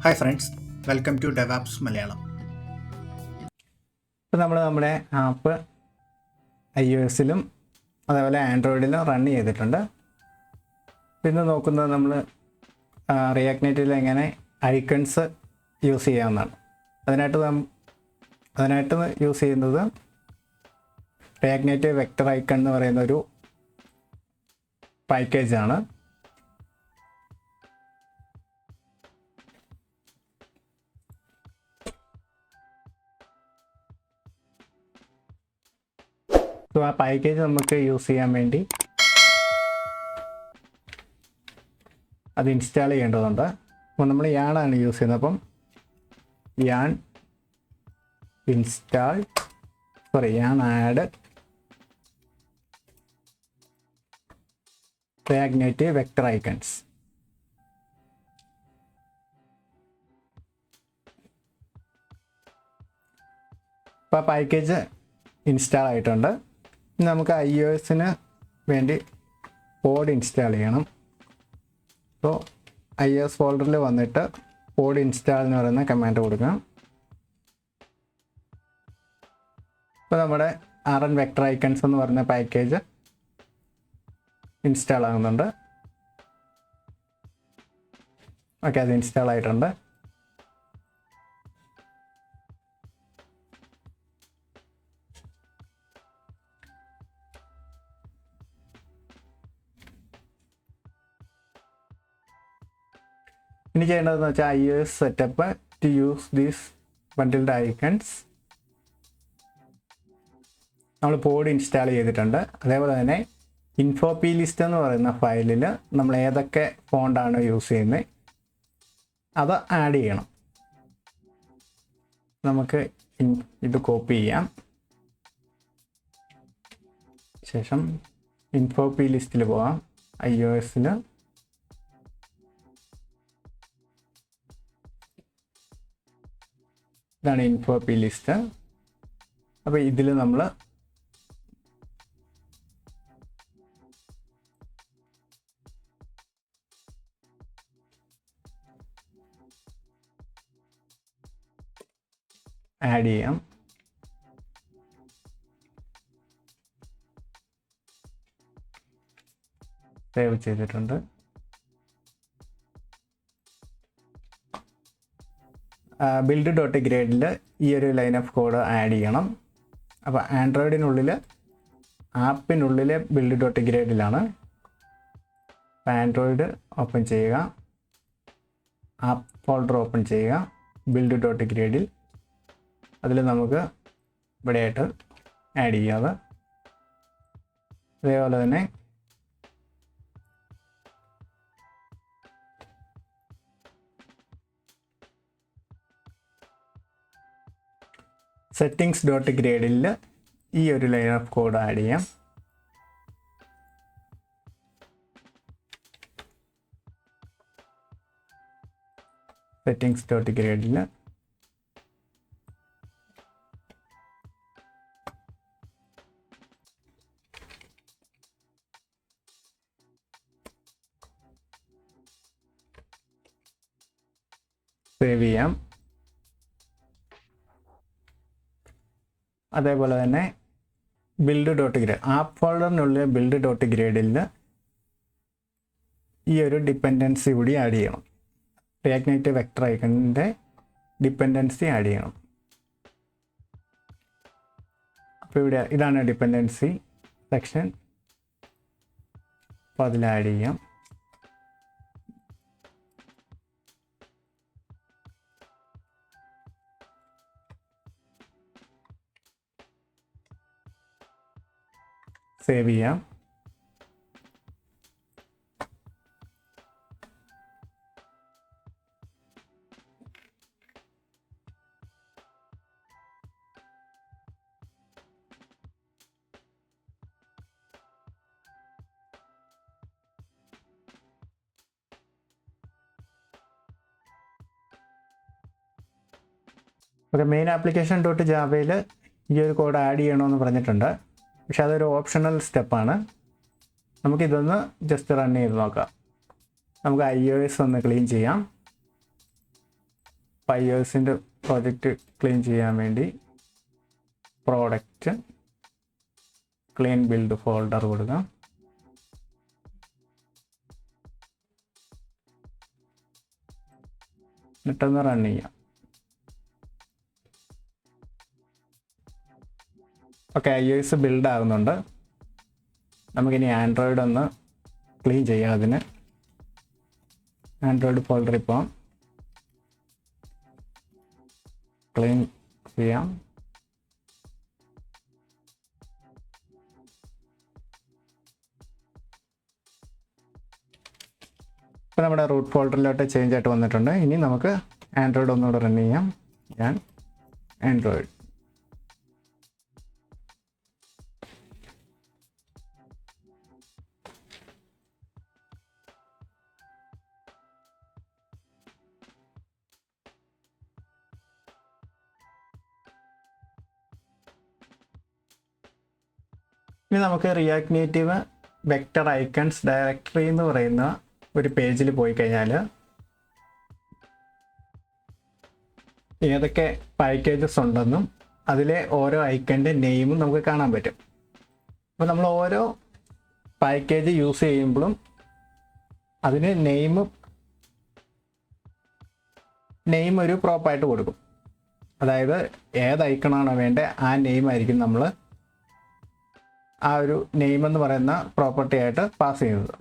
Hi friends, welcome to DevApps Malayalam. ഇപ്പോൾ നമ്മൾ നമ്മുടെ ആപ്പ് iOS-ലും അതേപോലെ ആൻഡ്രോയിഡിലും റൺ ചെയ്തിട്ടുണ്ട്. പിന്നെ നോക്കുന്നത് നമ്മൾ റിയാക്ട് നേറ്റീവിൽ എങ്ങനെ ഐക്കൺസ് യൂസ് ചെയ്യാവുന്നതാണ്. അതിനായിട്ട് യൂസ് ചെയ്യുന്നത് റിയാക്ട് നേറ്റീവ് വെക്ടർ ഐക്കൺ എന്ന് പറയുന്ന ഒരു പാക്കേജാണ്. സോ ആ പാക്കേജ് നമുക്ക് യൂസ് ചെയ്യാൻ വേണ്ടി അത് ഇൻസ്റ്റാൾ ചെയ്യേണ്ടതുണ്ട്. അപ്പോൾ നമ്മൾ യാണാണ് യൂസ് ചെയ്യുന്നത്. അപ്പം yarn add react Native vector icons. അപ്പോൾ ആ പാക്കേജ് ഇൻസ്റ്റാൾ ആയിട്ടുണ്ട്. നമുക്ക് iOS-ന് വേണ്ടി കോഡ് ഇൻസ്റ്റാൾ ചെയ്യണം. അപ്പോൾ iOS ഫോൾഡറിൽ വന്നിട്ട് കോഡ് ഇൻസ്റ്റാൾ എന്ന് പറയുന്ന കമാൻഡ് കൊടുക്കാം. ഇപ്പോൾ നമ്മുടെ RN വെക്ടർ ഐക്കൺസ് എന്ന് പറയുന്ന പാക്കേജ് ഇൻസ്റ്റാൾ ആകുന്നുണ്ട്. ഓക്കെ, അത് ഇൻസ്റ്റാൾ ആയിട്ടുണ്ട്. ഇനി ചെയ്യേണ്ടതെന്ന് വെച്ചാൽ iOS setup to use these bundled icons. നമ്മൾ പോഡ് ഇൻസ്റ്റാൾ ചെയ്തിട്ടുണ്ട്. അതേപോലെ തന്നെ ഇൻഫോപി ലിസ്റ്റ് എന്ന് പറയുന്ന ഫയലിൽ നമ്മൾ ഏതൊക്കെ ഫോണ്ടാണ് യൂസ് ചെയ്യുന്നത് അത് ആഡ് ചെയ്യണം. നമുക്ക് ഇത് കോപ്പി ചെയ്യാം. ശേഷം ഇൻഫോപി ലിസ്റ്റിൽ പോവാം. iOS-ൽ ഇതാണ് ഇൻഫോപി ലിസ്റ്റ്. അപ്പോൾ ഇതിൽ നമ്മൾ ആഡ് ചെയ്യാം. സേവ് ചെയ്തിട്ടുണ്ട്. ബിൽഡ് ഡോട്ട് ഗ്രേഡിൽ ഈ ഒരു ലൈൻ ഓഫ് കോഡ് ആഡ് ചെയ്യണം. അപ്പോൾ ആൻഡ്രോയിഡിനുള്ളിൽ ആപ്പിനുള്ളിലെ ബിൽഡ് ഡോട്ട് ഗ്രേഡിലാണ്. അപ്പോൾ ആൻഡ്രോയിഡ് ഓപ്പൺ ചെയ്യുക, ആപ്പ് ഫോൾഡർ ഓപ്പൺ ചെയ്യുക, ബിൽഡ് ഡോട്ട് ഗ്രേഡിൽ അതിൽ നമുക്ക് ഇവിടെയായിട്ട് ആഡ് ചെയ്യാതെ. അതേപോലെ തന്നെ സെറ്റിങ്സ് ഡോട്ട് ഗ്രേഡിൽ ഈ ഒരു ലൈൻ ഓഫ് കോഡ് ആഡ് ചെയ്യാം. സെറ്റിങ്സ് ഡോട്ട് ഗ്രേഡിൽ സേവ് ചെയ്യാം. അതേപോലെ തന്നെ ബിൽഡ് ഡോട്ട് ഗ്രേഡ് ആപ്പ് ഫോൾഡറിനുള്ളിൽ ബിൽഡ് ഡോട്ട് ഗ്രേഡിൽ ഈ ഒരു ഡിപ്പെൻഡൻസി കൂടി ആഡ് ചെയ്യണം. റിയാക്ട് നേറ്റീവ് വെക്ടർ ഐക്കണിൻ്റെ ഡിപ്പെൻഡൻസി ആഡ് ചെയ്യണം. അപ്പോൾ ഇവിടെ ഇതാണ് ഡിപ്പെൻഡൻസി സെക്ഷൻ. അപ്പോൾ അതിൽ ആഡ് ചെയ്യാം. സേവ് ചെയ്യാം. ഓക്കെ, മെയിൻ ആപ്ലിക്കേഷൻ ഡോട്ട് ജാവയിൽ ഈ ഒരു കോഡ് ആഡ് ചെയ്യണമെന്ന് പറഞ്ഞിട്ടുണ്ട്. പക്ഷെ അതൊരു ഓപ്ഷണൽ സ്റ്റെപ്പാണ്. നമുക്കിതൊന്ന് ജസ്റ്റ് റൺ ചെയ്ത് നോക്കാം. നമുക്ക് iOS ഒന്ന് ക്ലീൻ ചെയ്യാം. iOSൻ്റെ പ്രോജക്റ്റ് ക്ലീൻ ചെയ്യാൻ വേണ്ടി പ്രോഡക്റ്റ് ക്ലീൻ ബിൽഡ് ഫോൾഡർ കൊടുക്കാം. എന്നിട്ടൊന്ന് റൺ ചെയ്യാം. ഓക്കെ, iOS ബിൽഡ് ആകുന്നുണ്ട്. നമുക്കിനി ആൻഡ്രോയിഡ് ഒന്ന് ക്ലീൻ ചെയ്യാം. അതിന് ആൻഡ്രോയിഡ് ഫോൾഡറിൽ പോകാം, ക്ലീൻ ചെയ്യാം. ഇപ്പോൾ നമ്മുടെ റൂട്ട് ഫോൾഡറിലോട്ട് ചേഞ്ച് ആയിട്ട് വന്നിട്ടുണ്ട്. ഇനി നമുക്ക് ആൻഡ്രോയിഡ് ഒന്നുകൂടെ റൺ ചെയ്യാം. ഞാൻ ആൻഡ്രോയിഡ് ഇനി നമുക്ക് react native vector icons directory എന്ന് പറയുന്ന ഒരു പേജിൽ പോയി കഴിഞ്ഞാൽ ഏതൊക്കെ പാക്കേജസ് ഉണ്ടെന്നും അതിലെ ഓരോ ഐക്കൻ്റെ നെയിമും നമുക്ക് കാണാൻ പറ്റും. അപ്പോൾ നമ്മൾ ഓരോ പാക്കേജ് യൂസ് ചെയ്യുമ്പോഴും അതിന് നെയിം ഒരു പ്രോപ്പായിട്ട് കൊടുക്കും. അതായത് ഏത് ഐക്കണാണോ വേണ്ടത് ആ നെയിം ആയിരിക്കും നമ്മൾ ആ ഒരു നെയിം എന്ന് പറയുന്ന പ്രോപ്പർട്ടി ആയിട്ട് പാസ് ചെയ്യുന്നത്.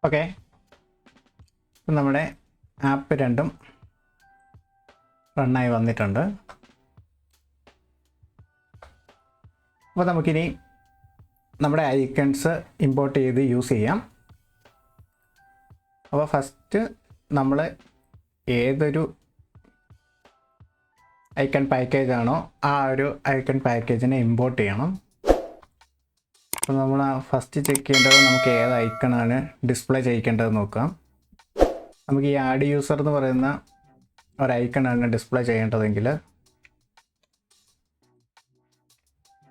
ഓക്കെ, നമ്മുടെ ആപ്പ് രണ്ടും റണ്ണായി വന്നിട്ടുണ്ട്. അപ്പോൾ നമുക്കിനി നമ്മുടെ ഐക്കൺസ് ഇമ്പോർട്ട് ചെയ്ത് യൂസ് ചെയ്യാം. അപ്പോൾ ഫസ്റ്റ് നമ്മൾ ഏതൊരു ഐക്കൺ പാക്കേജാണോ ആ ഒരു ഐക്കൺ പാക്കേജിനെ ഇമ്പോർട്ട് ചെയ്യണം. അപ്പോൾ നമ്മൾ ഫസ്റ്റ് ചെക്ക് ചെയ്യേണ്ടത് നമുക്ക് ഏത് ഐക്കണാണ് ഡിസ്പ്ലേ ചെയ്യിക്കേണ്ടത് നോക്കാം. നമുക്ക് ഈ ആഡ് യൂസർ എന്ന് പറയുന്ന ഒരു ഐക്കണാണ് ഡിസ്പ്ലേ ചെയ്യേണ്ടതെങ്കിൽ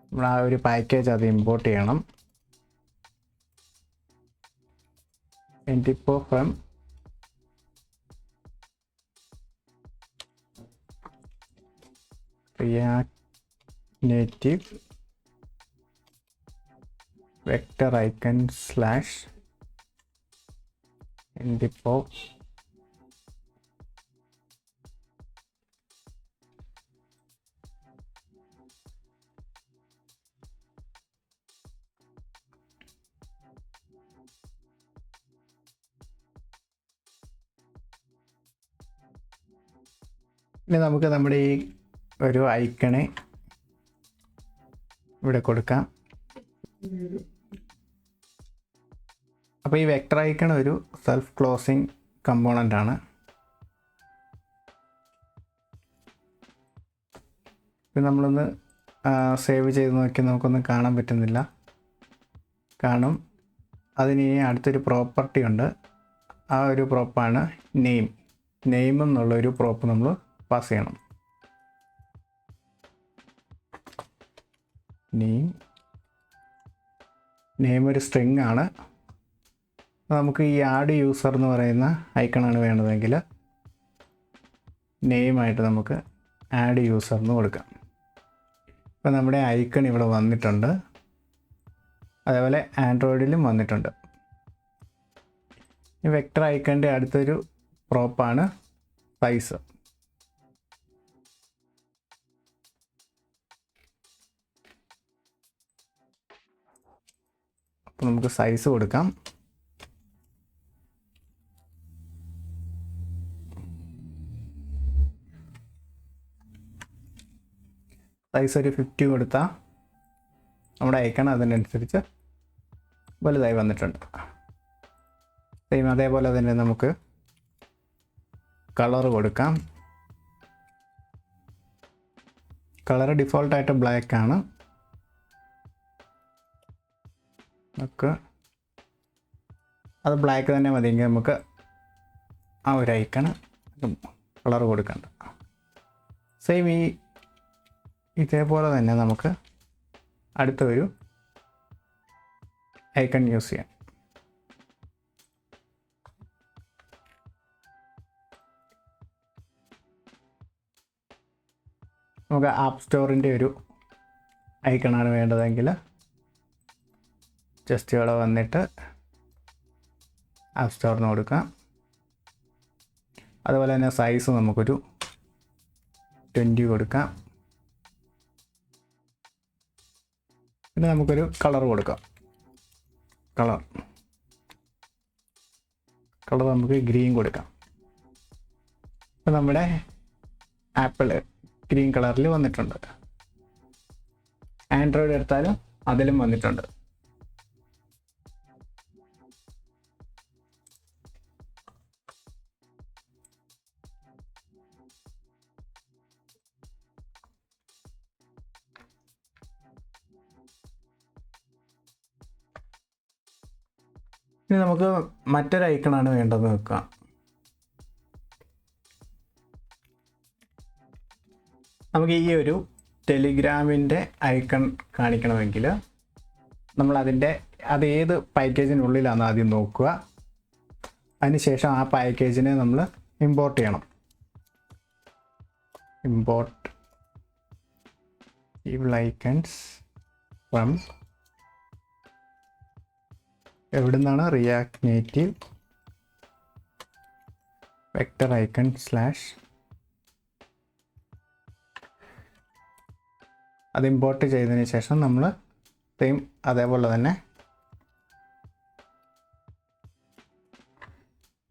നമ്മൾ ആ ഒരു പാക്കേജ് അത് ഇമ്പോർട്ട് ചെയ്യണം. NTPO from React Native vector icon / NTPO ഇനി നമുക്ക് നമ്മുടെ ഈ ഒരു ഐക്കണെ ഇവിടെ കൊടുക്കാം. അപ്പോൾ ഈ വെക്ടർ ഐക്കൺ ഒരു സെൽഫ് ക്ലോസിങ് കമ്പോണൻ്റ് ആണ്. ഇത് നമ്മളൊന്ന് സേവ് ചെയ്ത് നോക്കി നമുക്കൊന്നും കാണാൻ പറ്റുന്നില്ല. കാരണം അതിന് അടുത്തൊരു പ്രോപ്പർട്ടി ഉണ്ട്. ആ ഒരു പ്രോപ്പാണ് നെയിം എന്നുള്ളൊരു പ്രോപ്പ് നമ്മൾ പാസ് ചെയ്യണം. നെയിം ഒരു സ്ട്രിങ് ആണ്. നമുക്ക് ഈ ആഡ് യൂസർ എന്ന് പറയുന്ന ഐക്കണാണ് വേണ്ടതെങ്കിൽ നെയിമായിട്ട് നമുക്ക് ആഡ് യൂസർ എന്ന് കൊടുക്കാം. ഇപ്പോൾ നമ്മുടെ ഐക്കൺ ഇവിടെ വന്നിട്ടുണ്ട്. അതേപോലെ ആൻഡ്രോയിഡിലും വന്നിട്ടുണ്ട്. ഈ വെക്ടർ ഐക്കണിൻ്റെ അടുത്തൊരു പ്രോപ്പാണ് സൈസ്. അപ്പോൾ നമുക്ക് സൈസ് കൊടുക്കാം. സൈസ് ഒരു 50 കൊടുത്താൽ നമ്മുടെ ഐക്കൺ അതിനനുസരിച്ച് വലുതായി വന്നിട്ടുണ്ട്. സെയിം അതേപോലെ തന്നെ നമുക്ക് കളർ കൊടുക്കാം. കളർ ഡിഫോൾട്ടായിട്ട് ബ്ലാക്ക് ആണ്. നമുക്ക് അത് ബ്ലാക്ക് തന്നെ മതിയെങ്കിൽ നമുക്ക് ആ ഒരു ഐക്കൺ കളർ കൊടുക്കണ്ട. സെയിം ഇതേപോലെ തന്നെ നമുക്ക് അടുത്ത ഒരു ഐക്കൺ യൂസ് ചെയ്യാം. നമുക്ക് ആപ്പ് സ്റ്റോറിൻ്റെ ഒരു ഐക്കണാണ് വേണ്ടതെങ്കിൽ ജസ്റ്റ് ഇവിടെ വന്നിട്ട് ആപ്പ് സ്റ്റോറിന് കൊടുക്കാം. അതുപോലെ തന്നെ സൈസ് നമുക്കൊരു 20 കൊടുക്കാം. പിന്നെ നമുക്കൊരു കളർ കൊടുക്കാം. കളർ നമുക്ക് ഗ്രീൻ കൊടുക്കാം. അപ്പോൾ നമ്മുടെ ആപ്പിൾ ഗ്രീൻ കളറിൽ വന്നിട്ടുണ്ട്. ആൻഡ്രോയിഡ് എടുത്താലും അതിലും വന്നിട്ടുണ്ട്. ഇനി നമുക്ക് മറ്റൊരു ഐക്കണാണ് വേണ്ടതെന്ന് വെക്കാം. നമുക്ക് ഈ ഒരു ടെലിഗ്രാമിൻ്റെ ഐക്കൺ കാണിക്കണമെങ്കിൽ നമ്മൾ അത് ഏത് പാക്കേജിനുള്ളിലാണെന്ന് ആദ്യം നോക്കുക. അതിനുശേഷം ആ പാക്കേജിനെ നമ്മൾ ഇമ്പോർട്ട് ചെയ്യണം. ഇമ്പോർട്ട് evil icons ഫ്രം എവിടെ നിന്നാണ് react Native vector icon slash അത് ഇമ്പോർട്ട് ചെയ്തതിന് ശേഷം നമ്മൾ സെയിം അതേപോലെ തന്നെ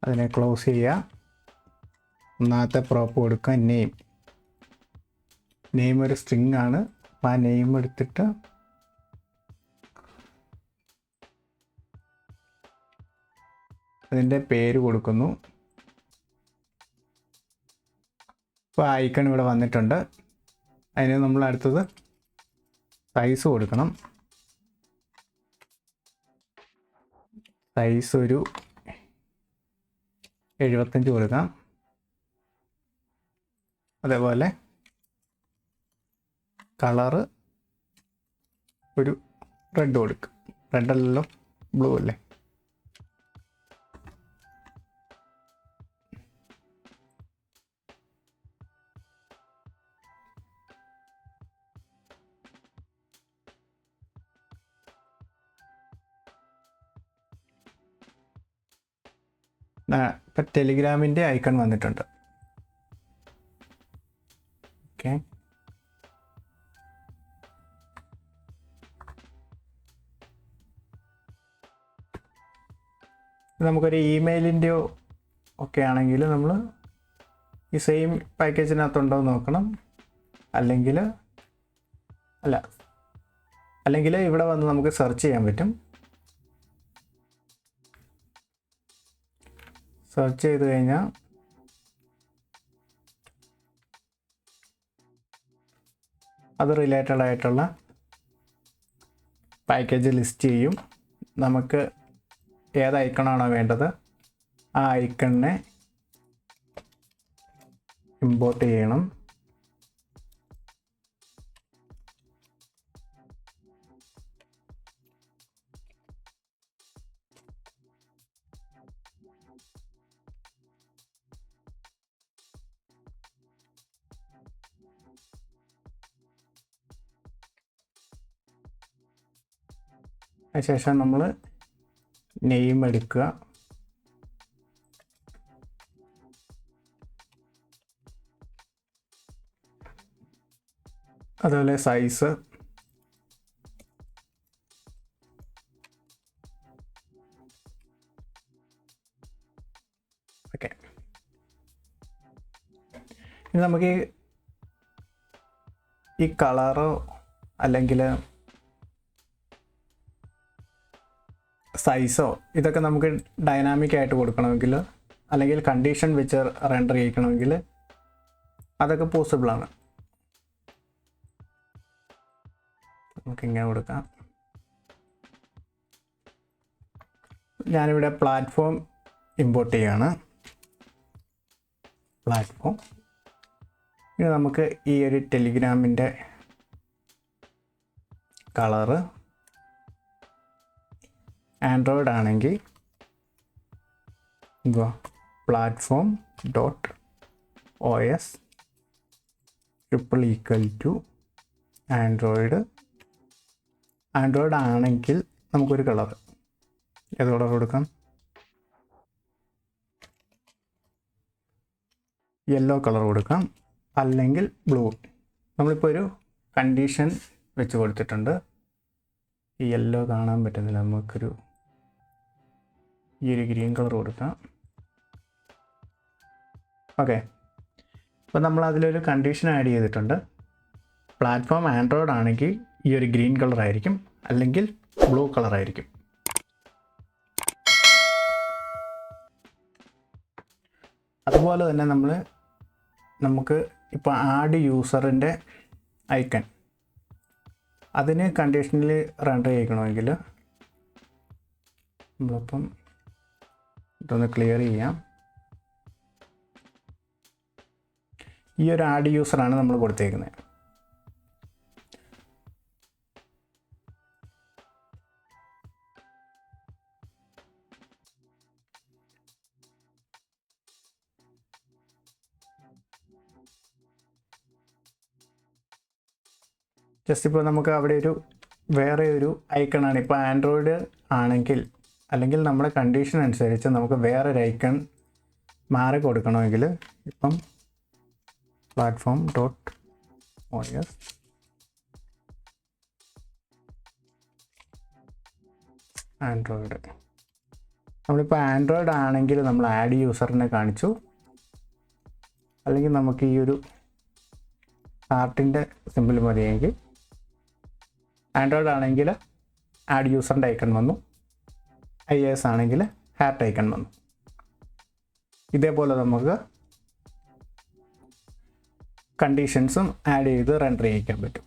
അതിനെ ക്ലോസ് ചെയ്യുക. ഒന്നാമത്തെ പ്രോപ്പ് കൊടുക്കുക. നെയിം ഒരു സ്ട്രിങ് ആണ്. അപ്പോൾ ആ നെയിം എടുത്തിട്ട് അതിൻ്റെ പേര് കൊടുക്കുന്നു. ഇപ്പോൾ ഐക്കൺ ഇവിടെ വന്നിട്ടുണ്ട്. അതിന് നമ്മൾ അടുത്തത് സൈസ് കൊടുക്കണം. സൈസ് ഒരു 75 കൊടുക്കാം. അതേപോലെ കളറ് ഒരു റെഡ് കൊടുക്കും. റെഡല്ലോ ബ്ലൂ അല്ലേ. ഇപ്പം ടെലിഗ്രാമിൻ്റെ ഐക്കൺ വന്നിട്ടുണ്ട്. ഓക്കെ, നമുക്കൊരു ഇമെയിലിൻ്റെയോ ഒക്കെ ആണെങ്കിൽ നമ്മൾ ഈ സെയിം പാക്കേജിനകത്തുണ്ടോ എന്ന് നോക്കണം. അല്ലെങ്കിൽ ഇവിടെ വന്ന് നമുക്ക് സെർച്ച് ചെയ്യാൻ പറ്റും. സെർച്ച് ചെയ്ത് കഴിഞ്ഞാൽ അത് റിലേറ്റഡ് ആയിട്ടുള്ള പാക്കേജ് ലിസ്റ്റ് ചെയ്യും. നമുക്ക് ഏത് ഐക്കണാണോ വേണ്ടത് ആ ഐക്കണിനെ ഇമ്പോർട്ട് ചെയ്യണം. അതിനുശേഷം നമ്മൾ നെയിം എടുക്കുക. അതുപോലെ സൈസ് ഓക്കെ. ഇനി നമുക്ക് ഈ കളറോ അല്ലെങ്കിൽ സൈസോ ഇതൊക്കെ നമുക്ക് ഡൈനാമിക് ആയിട്ട് കൊടുക്കണമെങ്കിൽ അല്ലെങ്കിൽ കണ്ടീഷൻ വെച്ച് റെൻഡർ ചെയ്യിക്കണമെങ്കിൽ അതൊക്കെ പോസിബിളാണ്. നമുക്കിങ്ങനെ കൊടുക്കാം. ഞാനിവിടെ പ്ലാറ്റ്ഫോം ഇമ്പോർട്ട് ചെയ്യുകയാണ്. പ്ലാറ്റ്ഫോം. ഇനി നമുക്ക് ഈ ഒരു ടെലിഗ്രാമിൻ്റെ കളറ് ആൻഡ്രോയിഡ് ആണെങ്കിൽ platform dot OS == Android. Android ആണെങ്കിൽ നമുക്കൊരു കളർ, ഏത് കളർ കൊടുക്കാം? യെല്ലോ കളർ കൊടുക്കാം, അല്ലെങ്കിൽ ബ്ലൂ. നമ്മളിപ്പോൾ ഒരു കണ്ടീഷൻ വെച്ച് കൊടുത്തിട്ടുണ്ട്. ഈ യെല്ലോ കാണാൻ പറ്റുന്നില്ല, നമുക്കൊരു ഈ ഒരു ഗ്രീൻ കളർ കൊടുക്കാം. ഓക്കെ, അപ്പോൾ നമ്മൾ അതിലൊരു കണ്ടീഷൻ ആഡ് ചെയ്തിട്ടുണ്ട്. പ്ലാറ്റ്ഫോം ആൻഡ്രോയിഡ് ആണെങ്കിൽ ഈ ഒരു ഗ്രീൻ കളർ ആയിരിക്കും, അല്ലെങ്കിൽ ബ്ലൂ കളർ ആയിരിക്കും. അതുപോലെ തന്നെ നമുക്ക് ഇപ്പോൾ ആഡ് യൂസറിൻ്റെ ഐക്കൺ അതിന് കണ്ടീഷനിൽ റെൻഡർ ചെയ്യിക്കണമെങ്കിൽ നമ്മളിപ്പം ഇതൊന്ന് ക്ലിയർ ചെയ്യാം. ഈ ഒരു ആഡ് യൂസറാണ് നമ്മൾ കൊടുത്തേക്കുന്നത്. ജസ്റ്റ് ഇപ്പോൾ നമുക്ക് അവിടെ വേറെ ഒരു ഐക്കണാണ്. ഇപ്പോൾ ആൻഡ്രോയിഡ് ആണെങ്കിൽ അല്ലെങ്കിൽ നമ്മുടെ കണ്ടീഷൻ അനുസരിച്ച് നമുക്ക് വേറൊരു ഐക്കൺ മാറി കൊടുക്കണമെങ്കിൽ ഇപ്പം പ്ലാറ്റ്ഫോം ഡോട്ട് OS ആൻഡ്രോയിഡ്. നമ്മളിപ്പോൾ ആൻഡ്രോയിഡ് ആണെങ്കിൽ നമ്മൾ ആഡ് യൂസറിനെ കാണിച്ചു, അല്ലെങ്കിൽ നമുക്ക് ഈ ഒരു ഹാർട്ടിൻ്റെ സിമ്പിൾ മതിയെങ്കിൽ. ആൻഡ്രോയിഡ് ആണെങ്കിൽ ആഡ് യൂസറിൻ്റെ ഐക്കൺ വന്നു, iOS ആണെങ്കിൽ ഹാർട്ട് ഐക്കൺ വന്നു. ഇതേപോലെ നമുക്ക് കണ്ടീഷൻസും ആഡ് ചെയ്ത് റെൻഡർ ചെയ്യിക്കാൻ പറ്റും.